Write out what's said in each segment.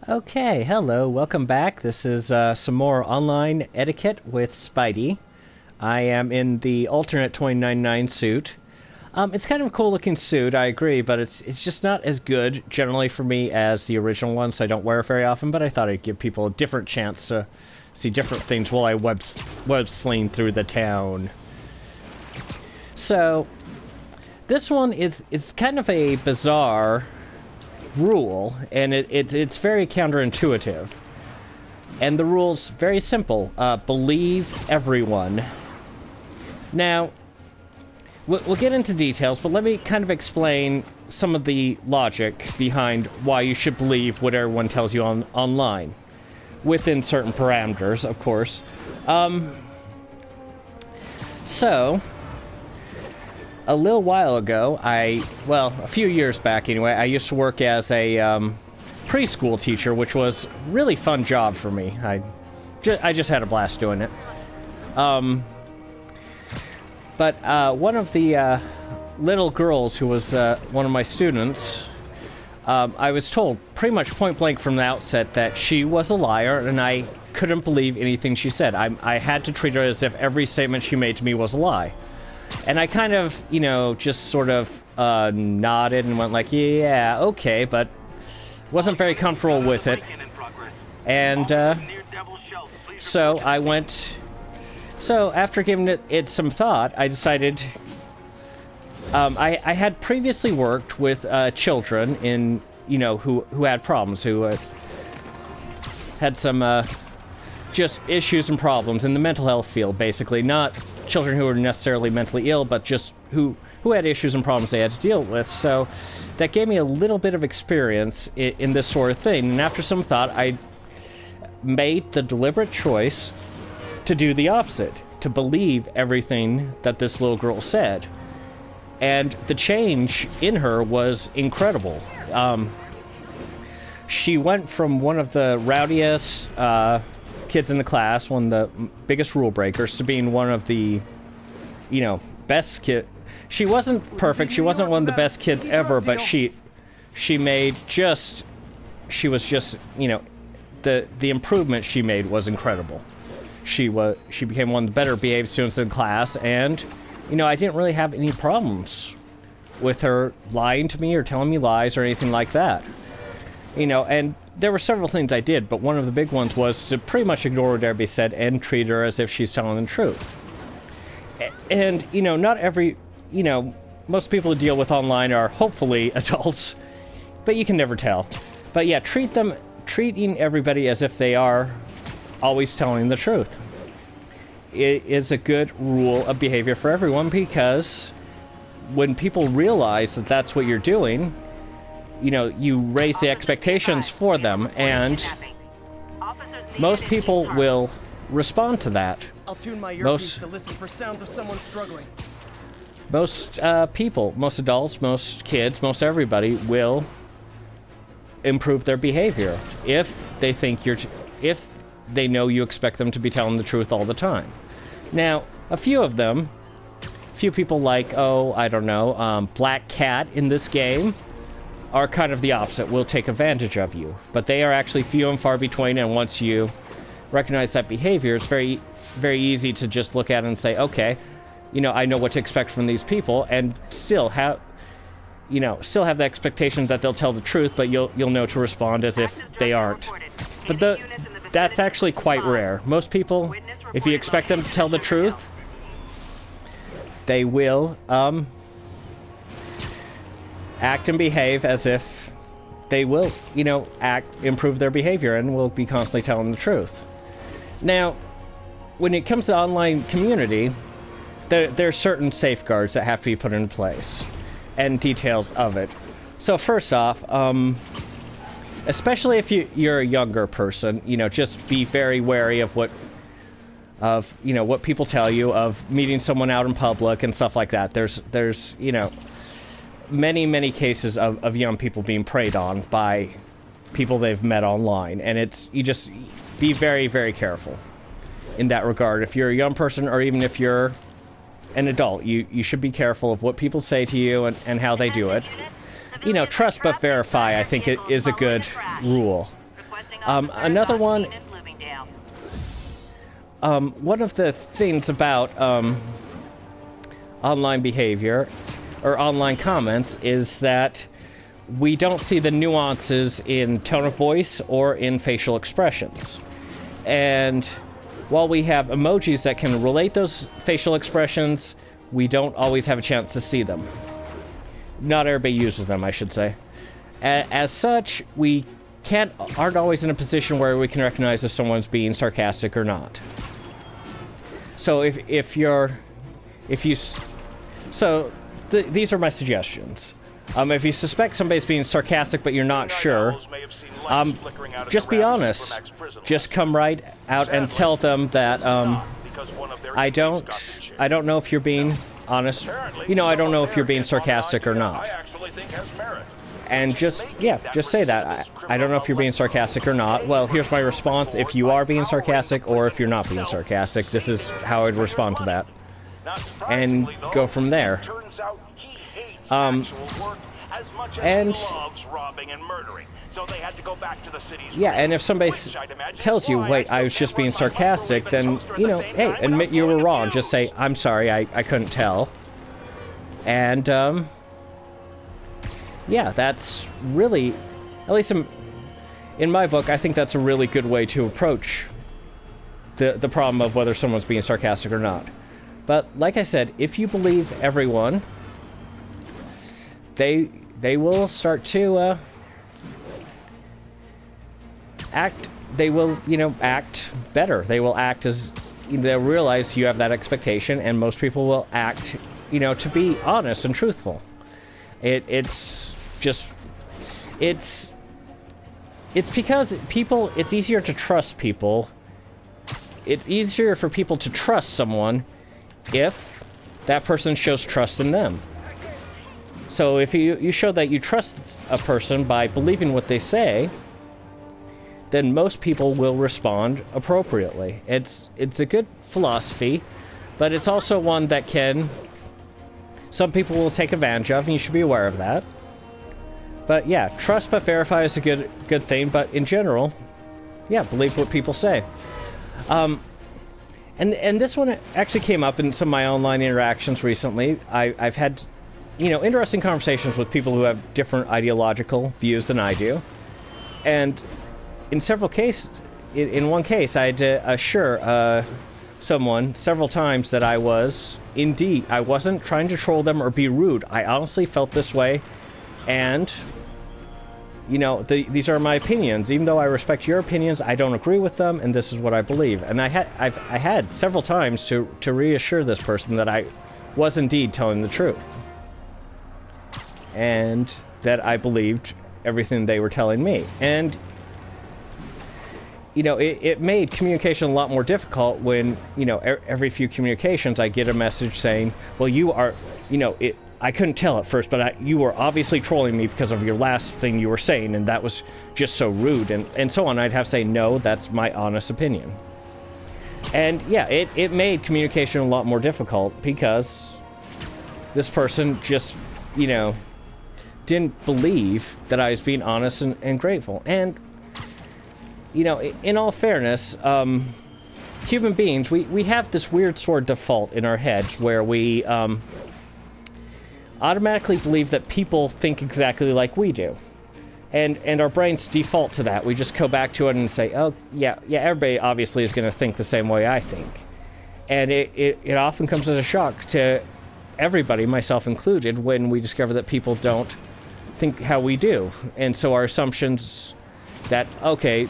Okay, hello, welcome back. This is some more online etiquette with Spidey. I am in the alternate 2099 suit. It's kind of a cool looking suit, I agree, but it's just not as good generally for me as the original one, so I don't wear it very often, but I thought I'd give people a different chance to see different things while I web sling through the town. So, this one is kind of a bizarre rule, and it's very counterintuitive. And the rule's very simple. Believe everyone. Now, we'll get into details, but let me kind of explain some of the logic behind why you should believe what everyone tells you online. Within certain parameters, of course. So, a little while ago, a few years back anyway, I used to work as a preschool teacher, which was a really fun job for me. I just had a blast doing it. But one of the little girls who was one of my students, I was told pretty much point blank from the outset that she was a liar, and I couldn't believe anything she said. I had to treat her as if every statement she made to me was a lie. And I kind of, just sort of nodded and went like, yeah, okay, but wasn't very comfortable with it. And so I went... So after giving it some thought, I decided... I had previously worked with children in, who had problems, who had some just issues and problems in the mental health field, basically. Not children who were necessarily mentally ill, but just who had issues and problems they had to deal with. So that gave me a little bit of experience in this sort of thing. And after some thought, I made the deliberate choice to do the opposite, to believe everything that this little girl said. And the change in her was incredible. She went from one of the rowdiest kids in the class, one of the biggest rule breakers, to being one of the, best kid. She wasn't perfect. She wasn't one of the best kids ever, but she was just, the improvement she made was incredible. She became one of the better behaved students in class, and, I didn't really have any problems with her lying to me or telling me lies or anything like that. And there were several things I did, but one of the big ones was to pretty much ignore what everybody said and treat her as if she's telling the truth. And, not every, most people who deal with online are hopefully adults, but you can never tell. But yeah, treating everybody as if they are always telling the truth. It is a good rule of behavior for everyone, because when people realize that that's what you're doing, you raise the expectations for them, and most people will respond to that. I'll tune my earpiece to listen for sounds of someone struggling. Most people, most adults, most kids, most everybody will improve their behavior if they think if they know you expect them to be telling the truth all the time. Now, a few people like, I don't know, Black Cat in this game, are kind of the opposite, will take advantage of you. But they are actually few and far between, and once you recognize that behavior, it's very, very easy to just look at it and say, okay, I know what to expect from these people, and still have the expectation that they'll tell the truth, but you'll know to respond as if they aren't. But that's actually quite rare. Most people, if you expect them to tell the truth, they will, act and behave as if they will, improve their behavior and will be constantly telling the truth. Now, when it comes to online community, there are certain safeguards that have to be put in place, and details of it. So first off, especially if you're a younger person, just be very wary of what people tell you, of meeting someone out in public and stuff like that. There's many cases of young people being preyed on by people they've met online, and you just be very, very careful in that regard. If you're a young person, or even if you're an adult, you should be careful of what people say to you and how they do it. Trust but verify, I think, it is a good rule. Another one. One of the things about online behavior or online comments is that we don't see the nuances in tone of voice or in facial expressions. And while we have emojis that can relate those facial expressions, we don't always have a chance to see them. Not everybody uses them, I should say. As such, we aren't always in a position where we can recognize if someone's being sarcastic or not. So these are my suggestions. If you suspect somebody's being sarcastic but you're not sure, just be honest. Just come right out and tell them that I don't know if you're being honest. I don't know if you're being sarcastic or not. And just say that. I don't know if you're being sarcastic or not. Well, here's my response if you are being sarcastic or if you're not being sarcastic. This is how I'd respond to that. And go from there. Yeah, and if somebody tells you, wait, I was just being sarcastic, then, hey, admit you were wrong. Just say, I'm sorry, I couldn't tell. And, yeah, that's really, at least in my book, I think that's a really good way to approach the problem of whether someone's being sarcastic or not. But, like I said, if you believe everyone, they will start to act better. They will act as, they'll realize you have that expectation, and most people will act, to be honest and truthful. It's because it's easier to trust people. It's easier for people to trust someone if that person shows trust in them. So if you show that you trust a person by believing what they say, then most people will respond appropriately. It's a good philosophy, but it's also one that some people will take advantage of, and you should be aware of that. But yeah, trust but verify is a good thing, but in general, yeah, believe what people say. And this one actually came up in some of my online interactions recently. I've had, interesting conversations with people who have different ideological views than I do. And in several cases, in one case, I had to assure someone several times that I wasn't trying to troll them or be rude. I honestly felt this way, and these are my opinions. Even though I respect your opinions, I don't agree with them, and this is what I believe. And I had several times to reassure this person that I was indeed telling the truth, and that I believed everything they were telling me. And it made communication a lot more difficult when, every few communications I get a message saying, well, you are, I couldn't tell at first, but you were obviously trolling me because of your last thing you were saying, and that was just so rude, and so on. I'd have to say, no, that's my honest opinion. And yeah, it made communication a lot more difficult because this person just, didn't believe that I was being honest and grateful. And in all fairness, human beings, we have this weird sort of default in our heads where we automatically believe that people think exactly like we do. And our brains default to that. We just go back to it and say, oh, yeah, everybody obviously is going to think the same way I think. And it often comes as a shock to everybody, myself included, when we discover that people don't think how we do. And so our assumptions that, okay,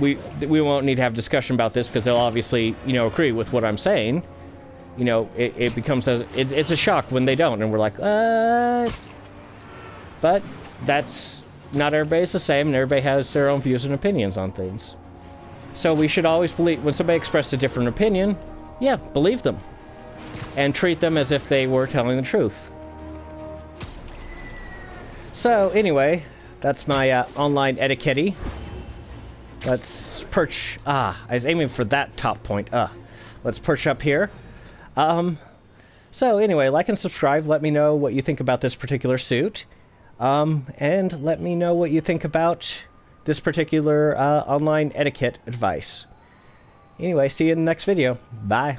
we won't need to have discussion about this because they'll obviously, agree with what I'm saying. It becomes it's a shock when they don't, and we're like, but that's not everybody's the same, and everybody has their own views and opinions on things. So we should always believe when somebody expresses a different opinion, yeah, believe them, and treat them as if they were telling the truth. So anyway, that's my online etiquette. Let's perch. I was aiming for that top point. Let's perch up here. So anyway, like and subscribe. Let me know what you think about this particular suit. And let me know what you think about, this particular online etiquette advice. Anyway, see you in the next video. Bye.